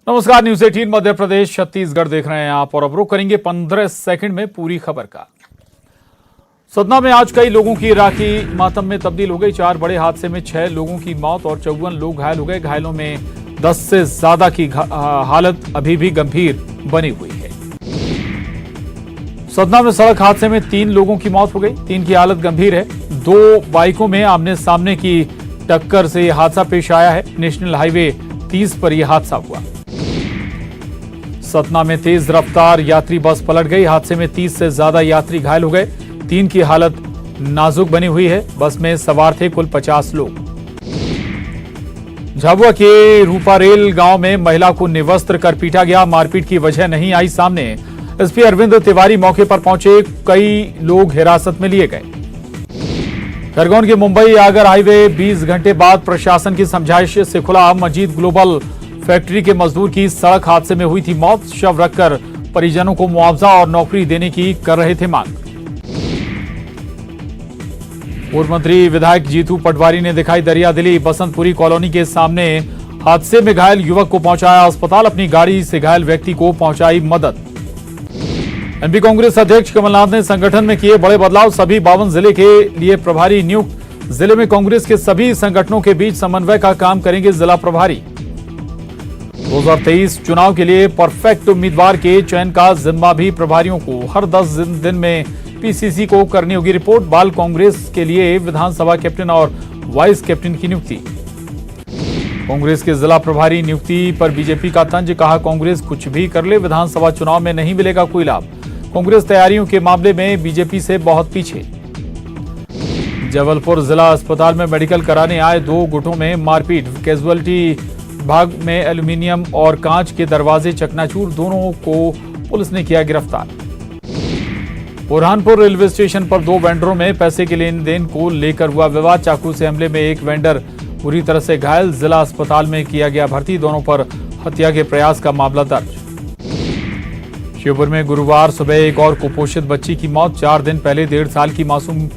नमस्कार, न्यूज 18 मध्य प्रदेश छत्तीसगढ़ देख रहे हैं आप और अब रुक करेंगे 15 सेकंड में पूरी खबर का। सतना में आज कई लोगों की राखी मातम में तब्दील हो गई। 4 बड़े हादसे में 6 लोगों की मौत और 54 लोग घायल हो गए। घायलों में 10 से ज्यादा की हालत अभी भी गंभीर बनी हुई है। सतना में सड़क हादसे में 3 लोगों की मौत हो गई, 3 की हालत गंभीर है। 2 बाइकों में आमने सामने की टक्कर से हादसा पेश आया है। नेशनल हाईवे 30 पर यह हादसा हुआ। सतना में तेज रफ्तार यात्री बस पलट गई। हादसे में 30 से ज्यादा यात्री घायल हो गए, 3 की हालत नाजुक बनी हुई है। बस में सवार थे कुल 50 लोग। झाबुआ के रूपारेल गांव में महिला को निवस्त्र कर पीटा गया। मारपीट की वजह नहीं आई सामने। एसपी अरविंद तिवारी मौके पर पहुंचे, कई लोग हिरासत में लिए गए। खरगोन के मुंबई आगर हाईवे 20 घंटे बाद प्रशासन की समझाइश से खुला। मजीद ग्लोबल फैक्ट्री के मजदूर की सड़क हादसे में हुई थी मौत। शव रखकर परिजनों को मुआवजा और नौकरी देने की कर रहे थे मांग। पूर्व मंत्री विधायक जीतू पटवारी ने दिखाई दरियादिली। बसंतपुरी कॉलोनी के सामने हादसे में घायल युवक को पहुंचाया अस्पताल। अपनी गाड़ी से घायल व्यक्ति को पहुंचाई मदद। एमपी कांग्रेस अध्यक्ष कमलनाथ ने संगठन में किए बड़े बदलाव। सभी 52 जिले के लिए प्रभारी नियुक्त। जिले में कांग्रेस के सभी संगठनों के बीच समन्वय का काम करेंगे जिला प्रभारी। 2023 चुनाव के लिए परफेक्ट उम्मीदवार के चयन का जिम्मा भी प्रभारियों को। हर 10 दिन में पीसीसी को करनी होगी रिपोर्ट। बाल कांग्रेस के लिए विधानसभा कैप्टन और वाइस कैप्टन की नियुक्ति। कांग्रेस के जिला प्रभारी नियुक्ति पर बीजेपी का तंज। कहा, कांग्रेस कुछ भी कर ले, विधानसभा चुनाव में नहीं मिलेगा कोई लाभ। कांग्रेस तैयारियों के मामले में बीजेपी से बहुत पीछे। जबलपुर जिला अस्पताल में मेडिकल कराने आए 2 गुटों में मारपीट। कैजुअलिटी विभाग में एल्यूमिनियम और कांच के दरवाजे चकनाचूर। दोनों को पुलिस ने किया गिरफ्तार। बुरहानपुर रेलवे स्टेशन पर 2 वेंडरों में पैसे के लेन देन को लेकर हुआ विवाद। चाकू से हमले में एक वेंडर बुरी तरह से घायल। जिला अस्पताल में किया गया भर्ती। दोनों पर हत्या के प्रयास का मामला दर्ज। शिवपुर में गुरुवार सुबह एक और कुपोषित बच्ची की मौत। 4 दिन पहले 1.5 साल की मासूम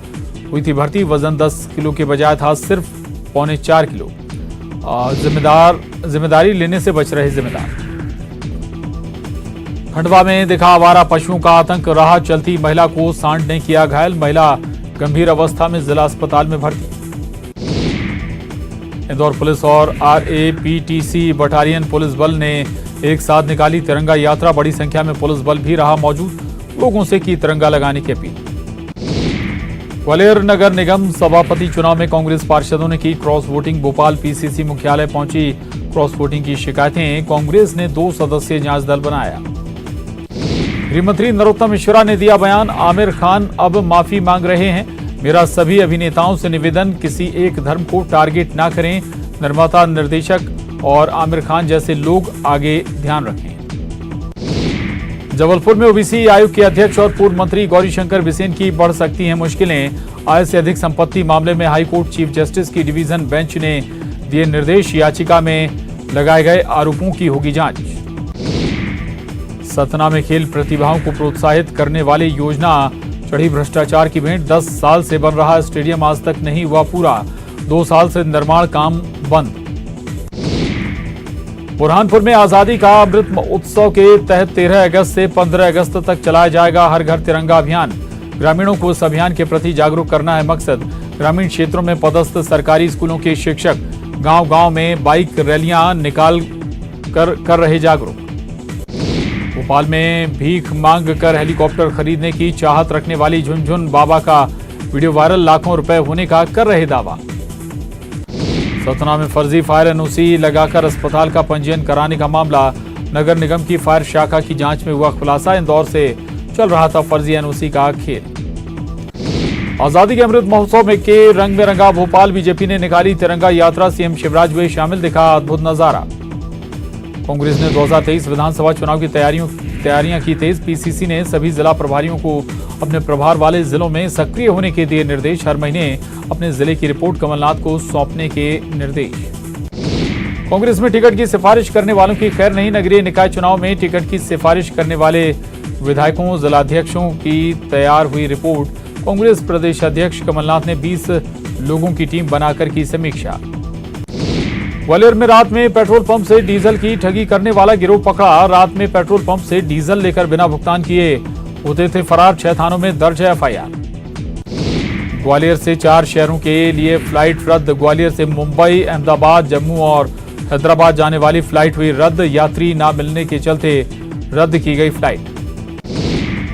हुई थी भर्ती। वजन 10 किलो के बजाय था सिर्फ 3.25 किलो। जिम्मेदारी लेने से बच रहे जिम्मेदार। खंडवा में दिखा आवारा पशुओं का आतंक। राह चलती महिला को सांड ने किया घायल। महिला गंभीर अवस्था में जिला अस्पताल में भर्ती। इंदौर पुलिस और आरएपीटीसी बटालियन पुलिस बल ने एक साथ निकाली तिरंगा यात्रा। बड़ी संख्या में पुलिस बल भी रहा मौजूद। लोगों से की तिरंगा लगाने की अपील। ग्वालियर नगर निगम सभापति चुनाव में कांग्रेस पार्षदों ने की क्रॉस वोटिंग। भोपाल पीसीसी मुख्यालय पहुंची क्रॉस वोटिंग की शिकायतें। कांग्रेस ने 2 सदस्यीय जांच दल बनाया। गृहमंत्री नरोत्तम मिश्रा ने दिया बयान। आमिर खान अब माफी मांग रहे हैं। मेरा सभी अभिनेताओं से निवेदन, किसी एक धर्म को टारगेट ना करें। निर्माता, निर्देशक और आमिर खान जैसे लोग आगे ध्यान रखें। जबलपुर में ओबीसी आयोग के अध्यक्ष और पूर्व मंत्री गौरीशंकर बिसेन की बढ़ सकती हैं मुश्किलें। आय से अधिक संपत्ति मामले में हाईकोर्ट चीफ जस्टिस की डिवीजन बेंच ने दिए निर्देश। याचिका में लगाए गए आरोपों की होगी जांच। सतना में खेल प्रतिभाओं को प्रोत्साहित करने वाली योजना चढ़ी भ्रष्टाचार की भेंट। 10 साल से बन रहा स्टेडियम आज तक नहीं हुआ पूरा। 2 साल से निर्माण काम बंद। बुरहानपुर में आजादी का अमृत उत्सव के तहत 13 अगस्त से 15 अगस्त तक चलाया जाएगा हर घर तिरंगा अभियान। ग्रामीणों को इस अभियान के प्रति जागरूक करना है मकसद। ग्रामीण क्षेत्रों में पदस्थ सरकारी स्कूलों के शिक्षक गांव-गांव में बाइक रैलियां निकाल कर रहे जागरूक। भोपाल में भीख मांग कर हेलीकॉप्टर खरीदने की चाहत रखने वाली झुनझुन बाबा का वीडियो वायरल। लाखों रुपए होने का कर रहे दावा। सतना में फर्जी फायर एनओसी लगाकर अस्पताल का पंजीयन कराने का मामला। नगर निगम की फायर शाखा की जांच में हुआ खुलासा। इंदौर से चल रहा था फर्जी एनओसी का खेल। आजादी के अमृत महोत्सव में के रंग में रंगा भोपाल। बीजेपी ने निकाली तिरंगा यात्रा। सीएम शिवराज हुए शामिल। दिखा अद्भुत नजारा। कांग्रेस ने 2023 विधानसभा चुनाव की तैयारियां की तेज। पीसीसी ने सभी जिला प्रभारियों को अपने प्रभार वाले जिलों में सक्रिय होने के दिए निर्देश। हर महीने अपने जिले की रिपोर्ट कमलनाथ को सौंपने के निर्देश। कांग्रेस में टिकट की सिफारिश करने वालों की खैर नहीं। नगरीय निकाय चुनाव में टिकट की सिफारिश करने वाले विधायकों, जिलाध्यक्षों की तैयार हुई रिपोर्ट। कांग्रेस प्रदेश अध्यक्ष कमलनाथ ने 20 लोगों की टीम बनाकर की समीक्षा। ग्वालियर में रात में पेट्रोल पंप से डीजल की ठगी करने वाला गिरोह पकड़ा। रात में पेट्रोल पंप से डीजल लेकर बिना भुगतान किए होते थे फरार। 6 थानों में दर्ज है एफआईआर। ग्वालियर से 4 शहरों के लिए फ्लाइट रद्द। ग्वालियर से मुंबई, अहमदाबाद, जम्मू और हैदराबाद जाने वाली फ्लाइट हुई रद्द। यात्री न मिलने के चलते रद्द की गई फ्लाइट।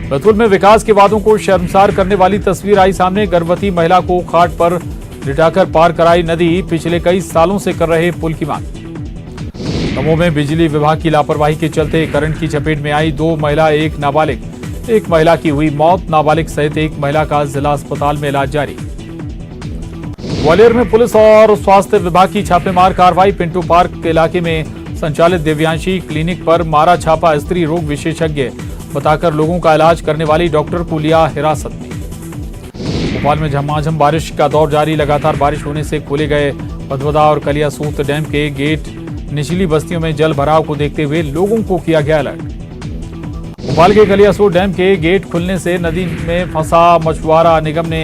बैतूल में विकास के वादों को शर्मसार करने वाली तस्वीर आई सामने। गर्भवती महिला को खाट पर लिटाकर पार कराई नदी। पिछले कई सालों से कर रहे पुल की मांग। दमोह में बिजली विभाग की लापरवाही के चलते करंट की चपेट में आई 2 महिला, 1 नाबालिग। 1 महिला की हुई मौत। नाबालिग सहित 1 महिला का जिला अस्पताल में इलाज जारी। ग्वालियर में पुलिस और स्वास्थ्य विभाग की छापेमार कार्रवाई। पिंटू पार्क इलाके में संचालित दिव्यांशी क्लिनिक पर मारा छापा। स्त्री रोग विशेषज्ञ बताकर लोगों का इलाज करने वाली डॉक्टर को लिया हिरासत में। भोपाल में झमाझम बारिश का दौर जारी। लगातार बारिश होने से खोले गए भदभदा और कलियासोत डैम के गेट। निचली बस्तियों में जल भराव को देखते हुए लोगों को किया गया अलर्ट। भोपाल के कलियासोत डैम के गेट खुलने से नदी में फंसा मछुआरा निगम ने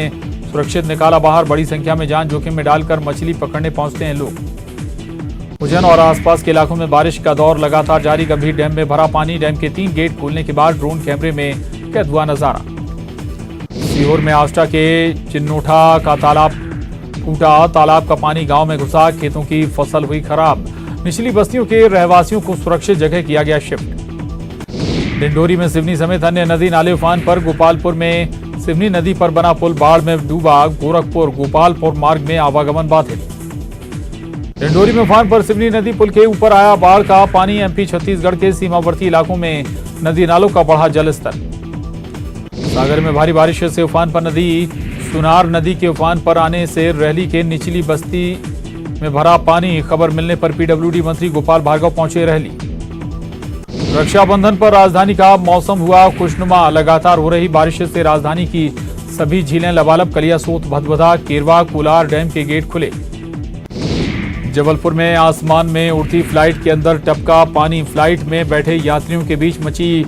सुरक्षित निकाला बाहर। बड़ी संख्या में जान जोखिम में डालकर मछली पकड़ने पहुंचते हैं लोग। उज्जैन और आसपास के इलाकों में बारिश का दौर लगातार जारी। गंभीर डैम में भरा पानी। डैम के 3 गेट खोलने के बाद ड्रोन कैमरे में कैद हुआ नजारा। सीहोर में आष्टा के चिन्नोठा का तालाब फूटा। तालाब का पानी गांव में घुसा। खेतों की फसल हुई खराब। निचली बस्तियों के रहवासियों को सुरक्षित जगह किया गया शिफ्ट। डिंडोरी में सिवनी समेत अन्य नदी नाले उफान पर। गोपालपुर में सिवनी नदी पर बना पुल बाढ़ में डूबा। गोरखपुर गोपालपुर मार्ग में आवागमन बाधित। डिंडोरी में उफान पर सिवनी नदी पुल के ऊपर आया बाढ़ का पानी। एमपी छत्तीसगढ़ के सीमावर्ती इलाकों में नदी नालों का बढ़ा जलस्तर। सागर में भारी बारिश से उफान पर नदी। सुनार नदी के उफान पर आने से रहली के निचली बस्ती में भरा पानी। खबर मिलने पर पीडब्ल्यूडी मंत्री गोपाल भार्गव पहुंचे रहली। रक्षाबंधन पर राजधानी का मौसम हुआ खुशनुमा। लगातार हो रही बारिश से राजधानी की सभी झीलें लबालब। कलियासोत, भदभदा, केरवा, कोलार डैम के गेट खुले। जबलपुर में आसमान में उड़ती फ्लाइट के अंदर टपका पानी। फ्लाइट में बैठे यात्रियों के बीच मची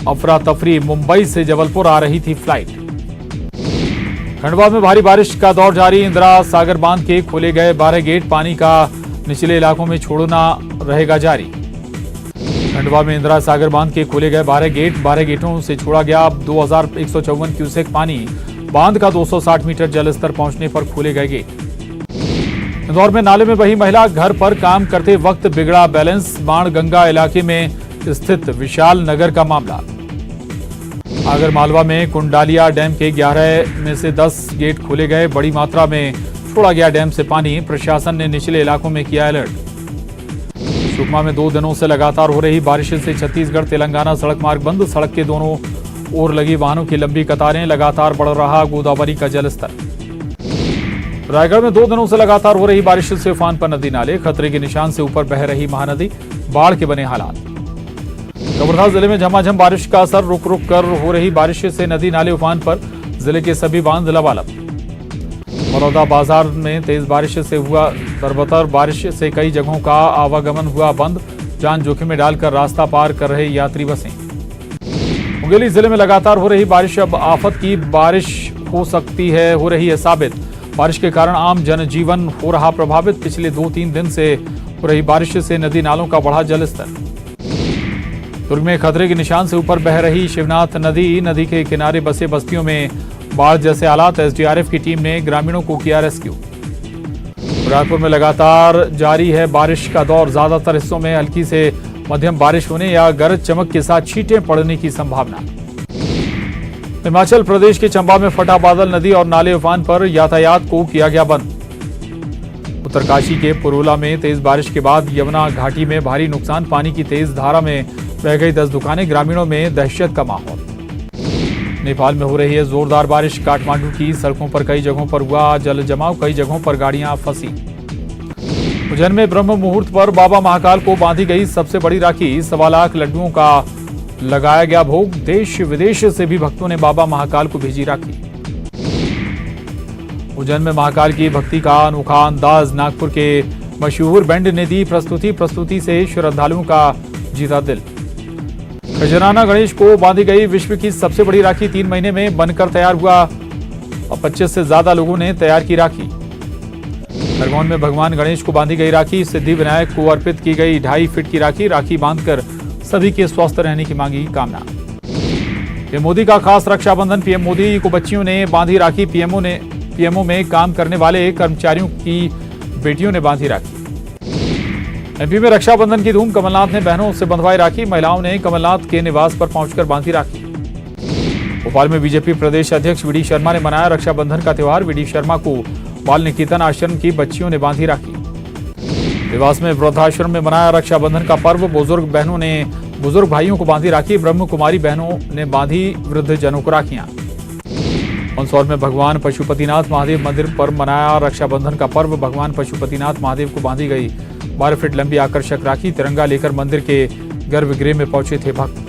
अफरा तफरी। मुंबई से जबलपुर आ रही थी फ्लाइट। खंडवा में भारी बारिश का दौर जारी। इंदिरा सागर बांध के खोले गए 12 गेट। पानी का निचले इलाकों में छोड़ना रहेगा जारी। खंडवा में इंदिरा सागर बांध के खोले गए 12 गेट। 12 गेटों से छोड़ा गया 2154 क्यूसेक पानी। बांध का 260 मीटर जलस्तर पहुंचने पर खोले गए गेट। इंदौर में नाले में बही महिला। घर पर काम करते वक्त बिगड़ा बैलेंस। बाणगंगा इलाके में स्थित विशाल नगर का मामला। आगर मालवा में कुंडालिया डैम के 11 में से 10 गेट खोले गए। बड़ी मात्रा में छोड़ा गया डैम से पानी। प्रशासन ने निचले इलाकों में किया अलर्ट। सुकमा में 2 दिनों से लगातार हो रही बारिश से छत्तीसगढ़ तेलंगाना सड़क मार्ग बंद। सड़क के दोनों ओर लगी वाहनों की लंबी कतारें। लगातार बढ़ रहा गोदावरी का जलस्तर। रायगढ़ में 2 दिनों से लगातार हो रही बारिश से उफान पर नदी नाले। खतरे के निशान से ऊपर बह रही महानदी। बाढ़ के बने हालात। कवर्धा जिले में झमाझम बारिश का असर। रुक रुक कर हो रही बारिश से नदी नाले उफान पर। जिले के सभी बांध लबालब। बड़ौदा बाजार में तेज बारिश से हुआ तरबतर। बारिश से कई जगहों का आवागमन हुआ बंद। जान जोखिम में डालकर रास्ता पार कर रहे यात्री बसें। मुंगेली जिले में लगातार हो रही बारिश अब आफत की बारिश हो सकती है, हो रही है साबित। बारिश के कारण आम जनजीवन हो रहा प्रभावित। पिछले 2-3 दिन से हो रही बारिश से नदी नालों का बढ़ा जलस्तर। दुर्ग में खतरे के निशान से ऊपर बह रही शिवनाथ नदी। नदी के किनारे बसे बस्तियों में बाढ़ जैसे हालात। एसडीआरएफ की टीम ने ग्रामीणों को किया रेस्क्यू। रायपुर में लगातार जारी है बारिश का दौर। ज्यादातर हिस्सों में हल्की से मध्यम बारिश होने या गरज चमक के साथ छींटें पड़ने की संभावना। हिमाचल प्रदेश के चंबा में फटा बादल। नदी और नाले उफान पर। यातायात को किया गया बंद। उत्तरकाशी के पुरोला में तेज बारिश के बाद यमुना घाटी में भारी नुकसान। पानी की तेज धारा में बह गई 10 दुकानें। ग्रामीणों में दहशत का माहौल। नेपाल में हो रही है जोरदार बारिश। काठमांडू की सड़कों पर कई जगहों पर हुआ जल जमाव। कई जगहों पर गाड़ियां फंसी। उज्जैन में ब्रह्म मुहूर्त पर बाबा महाकाल को बांधी गई सबसे बड़ी राखी। 1.25 लाख लड्डुओं का लगाया गया भोग। देश विदेश से भी भक्तों ने बाबा महाकाल को भेजी राखी। उज्जैन में महाकाल की भक्ति का अनोखा अंदाज। नागपुर के मशहूर बैंड ने दी प्रस्तुति से श्रद्धालुओं का जीता दिल। खजराना गणेश को बांधी गई विश्व की सबसे बड़ी राखी। 3 महीने में बनकर तैयार हुआ और 25 से ज्यादा लोगों ने तैयार की राखी। खरगोन में भगवान गणेश को बांधी गई राखी, सिद्धि विनायक को अर्पित की गई 2.5 फीट की राखी। राखी बांधकर सभी के स्वस्थ रहने की मांगी कामना। पीएम मोदी का खास रक्षाबंधन, पीएम मोदी को बच्चियों ने बांधी राखी। पीएमओ में काम करने वाले कर्मचारियों की बेटियों ने बांधी राखी। एमपी में रक्षाबंधन की धूम, कमलनाथ ने बहनों से बंधवाई राखी। महिलाओं ने कमलनाथ के निवास पर पहुंचकर बांधी राखी। भोपाल में बीजेपी प्रदेश अध्यक्ष वीडी शर्मा ने मनाया रक्षाबंधन का त्यौहार। वीडी शर्मा को बाल निकेतन आश्रम की बच्चियों ने बांधी राखी। देवास में वृद्धाश्रम में मनाया रक्षाबंधन का पर्व। बुजुर्ग बहनों ने बुजुर्ग भाइयों को बांधी राखी। ब्रह्म कुमारी बहनों ने बांधी वृद्ध जनों को राखियां। मंदसौर में भगवान पशुपतिनाथ महादेव मंदिर पर मनाया रक्षाबंधन का पर्व। भगवान पशुपतिनाथ महादेव को बांधी गई 12 फीट लंबी आकर्षक राखी। तिरंगा लेकर मंदिर के गर्भगृह में पहुंचे थे भक्त।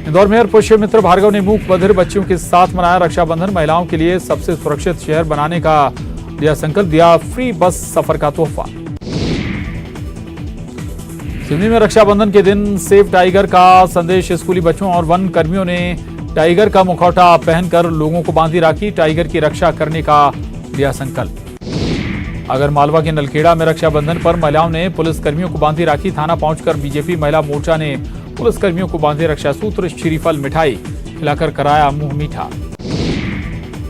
इंदौर मेयर पुष्यमित्र भार्गव ने मूक बधिर बच्चियों के साथ मनाया रक्षाबंधन। महिलाओं के लिए सबसे सुरक्षित शहर बनाने का लिया संकल्प, दिया फ्री बस सफर का तोहफा। सिवनी में रक्षाबंधन के दिन सेव टाइगर का संदेश, स्कूली बच्चों और वन कर्मियों ने टाइगर का मुखौटा पहनकर लोगों को बांधी राखी। टाइगर की रक्षा करने का लिया संकल्प। अगर मालवा के नलखेड़ा में रक्षाबंधन पर महिलाओं ने पुलिस कर्मियों को बांधी राखी। थाना पहुंचकर बीजेपी महिला मोर्चा ने पुलिस कर्मियों को बांधे रक्षा सूत्र, श्रीफल मिठाई खिलाकर कराया मुंह मीठा।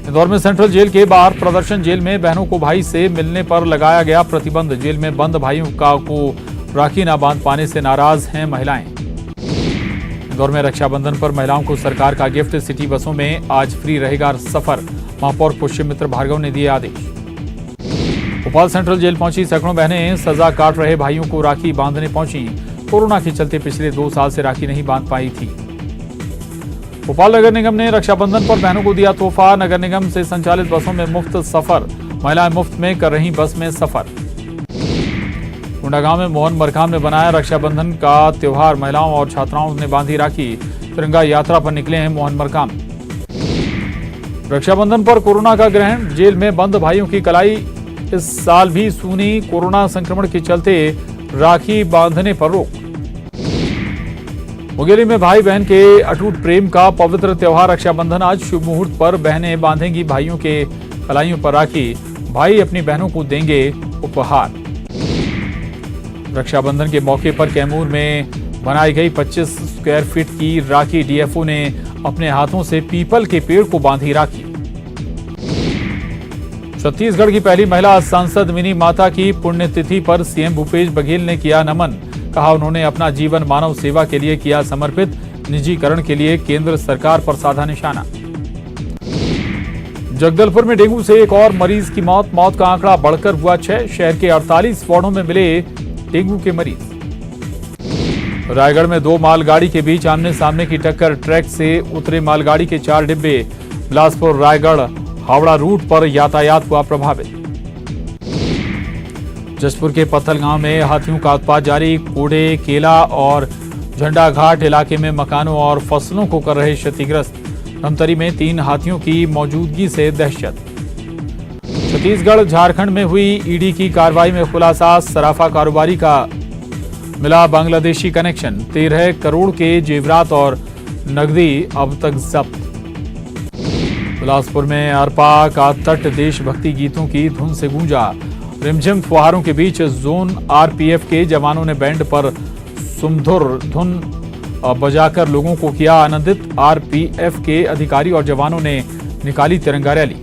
इंदौर में सेंट्रल जेल के बाहर प्रदर्शन, जेल में बहनों को भाई से मिलने पर लगाया गया प्रतिबंध। जेल में बंद भाइयों को राखी न बांध पाने से नाराज हैं महिलाएं। इंदौर में रक्षाबंधन पर महिलाओं को सरकार का गिफ्ट, सिटी बसों में आज फ्री रहेगा सफर। महापौर पुष्यमित्र भार्गव ने दिए आदेश। भोपाल सेंट्रल जेल पहुंची सैकड़ों बहनें सजा काट रहे भाइयों को राखी बांधने पहुंची। कोरोना के चलते पिछले 2 साल से राखी नहीं बांध पाई थी। भोपाल नगर निगम ने रक्षाबंधन पर बहनों को दिया तोहफा। नगर निगम से संचालित बसों में मुफ्त सफर, महिलाएं मुफ्त में कर रही बस में सफर। गुंडागांव में मोहन मरकाम ने बनाया रक्षाबंधन का त्यौहार। महिलाओं और छात्राओं ने बांधी राखी। तिरंगा यात्रा पर निकले हैं मोहन मरकाम। रक्षाबंधन पर कोरोना का ग्रहण, जेल में बंद भाइयों की कलाई इस साल भी सूनी। कोरोना संक्रमण के चलते राखी बांधने पर रोक। मुंगेली में भाई बहन के अटूट प्रेम का पवित्र त्यौहार रक्षाबंधन। आज शुभ मुहूर्त पर बहनें बांधेंगी भाइयों के कलाइयों पर राखी। भाई अपनी बहनों को देंगे उपहार। रक्षाबंधन के मौके पर कैमूर में बनाई गई 25 स्क्वायर फीट की राखी। डीएफओ ने अपने हाथों से पीपल के पेड़ को बांधी राखी। छत्तीसगढ़ की पहली महिला सांसद मिनी माता की पुण्यतिथि पर सीएम भूपेश बघेल ने किया नमन। कहा उन्होंने अपना जीवन मानव सेवा के लिए किया समर्पित। निजीकरण के लिए केंद्र सरकार पर साधा निशाना। जगदलपुर में डेंगू से एक और मरीज की मौत का आंकड़ा बढ़कर हुआ 6। शहर के 48 वार्डों में मिले डेंगू के मरीज। रायगढ़ में 2 मालगाड़ी के बीच आमने सामने की टक्कर, ट्रैक से उतरे मालगाड़ी के 4 डिब्बे। बिलासपुर रायगढ़ हावड़ा रूट पर यातायात हुआ प्रभावित। जसपुर के पत्थलगांव में हाथियों का उत्पात जारी। कोडे, केला और झंडा घाट इलाके में मकानों और फसलों को कर रहे क्षतिग्रस्त। धमतरी में 3 हाथियों की मौजूदगी से दहशत। छत्तीसगढ़ झारखंड में हुई ईडी की कार्रवाई में खुलासा। सराफा कारोबारी का मिला बांग्लादेशी कनेक्शन। 13 करोड़ के जेवरात और नकदी अब तक जब्त। बिलासपुर में अरपा का तट देशभक्ति गीतों की धुन से गूंजा। रिमझिम फुहारों के बीच जोन आरपीएफ के जवानों ने बैंड पर सुमधुर धुन बजाकर लोगों को किया आनंदित। आरपीएफ के अधिकारी और जवानों ने निकाली तिरंगा रैली।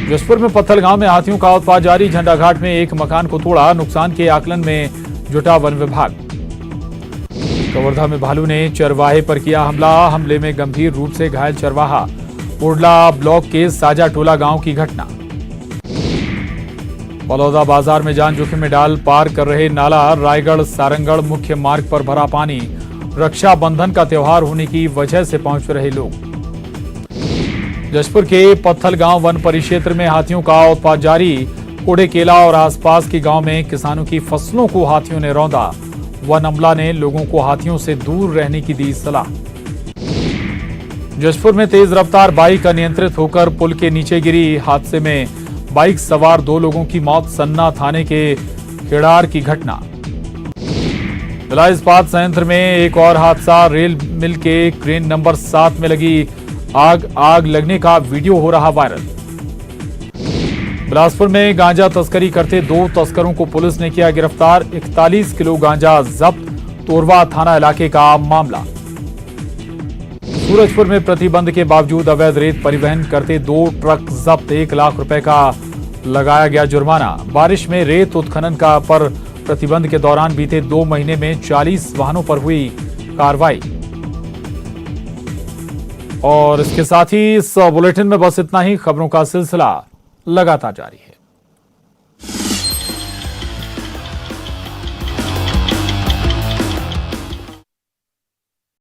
जसपुर में पत्थलगांव में हाथियों का उत्पात जारी। झंडा घाट में एक मकान को तोड़ा। नुकसान के आकलन में जुटा वन विभाग। कवर्धा में भालू ने चरवाहे पर किया हमला। हमले में गंभीर रूप से घायल चरवाहा। ओडला ब्लॉक के साजा टोला गांव की घटना। बलौदा बाजार में जान जोखिम में डाल पार कर रहे नाला। रायगढ़ सारंगढ़ मुख्य मार्ग पर भरा पानी। रक्षाबंधन का त्यौहार होने की वजह से पहुंच रहे लोग। जसपुर के पत्थलगांव वन परिक्षेत्र में हाथियों का उत्पात जारी। कोडे, केला और आसपास के गांव में किसानों की फसलों को हाथियों ने रौंदा। वन अमला ने लोगों को हाथियों से दूर रहने की दी सलाह। जसपुर में तेज रफ्तार बाइक अनियंत्रित होकर पुल के नीचे गिरी। हादसे में बाइक सवार 2 लोगों की मौत। सन्ना थाने के खेड़ार की घटना। जिला इस्पात संयंत्र में एक और हादसा। रेल मिल के क्रेन नंबर 7 में लगी आग लगने का वीडियो हो रहा वायरल। बिलासपुर में गांजा तस्करी करते 2 तस्करों को पुलिस ने किया गिरफ्तार। 41 किलो गांजा जब्त। तोरवा थाना इलाके का मामला। सूरजपुर में प्रतिबंध के बावजूद अवैध रेत परिवहन करते 2 ट्रक जब्त। 1 लाख रुपए का लगाया गया जुर्माना। बारिश में रेत उत्खनन का पर प्रतिबंध के दौरान बीते 2 महीने में 40 वाहनों पर हुई कार्रवाई। और इसके साथ ही इस बुलेटिन में बस इतना ही। खबरों का सिलसिला लगातार जारी है।